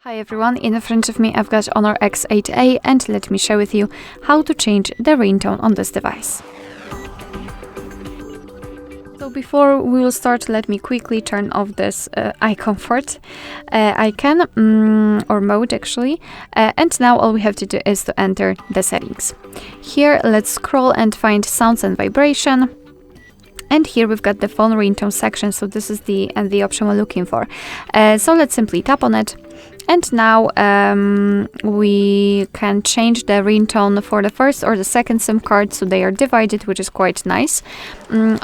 Hi everyone, in front of me I've got HONOR X8A and let me share with you how to change the ringtone on this device. So before we will start, let me quickly turn off this eye comfort icon, or mode actually, and now all we have to do is to enter the settings. Here let's scroll and find sounds and vibration. And here we've got the phone ringtone section, so this is the option we're looking for. So let's simply tap on it. And now we can change the ringtone for the first or the second SIM card, so they are divided, which is quite nice.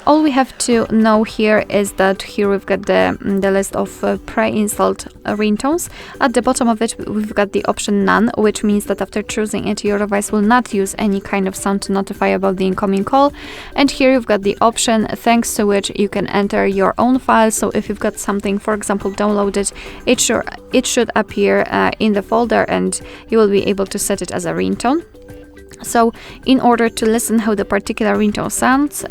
All we have to know here is that here we've got the list of pre-installed ringtones. At the bottom of it, we've got the option None, which means that after choosing it, your device will not use any kind of sound to notify about the incoming call. And here you've got the option thanks to which you can enter your own file. So if you've got something, for example, downloaded, it should appear in the folder and you will be able to set it as a ringtone. So in order to listen how the particular ringtone sounds,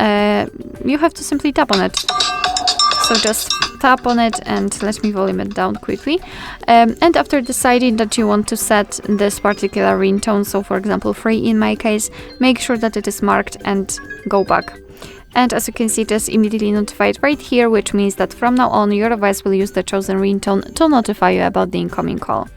you have to simply tap on it. So just tap on it and let me volume it down quickly. And after deciding that you want to set this particular ringtone, so for example 3 in my case, make sure that it is marked and go back. And as you can see, it is immediately notified right here, which means that from now on your device will use the chosen ringtone to notify you about the incoming call.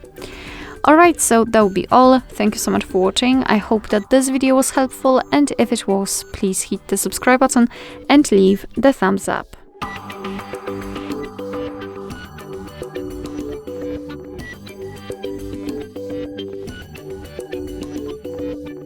Alright, so that will be all. Thank you so much for watching. I hope that this video was helpful, and if it was, please hit the subscribe button and leave the thumbs up.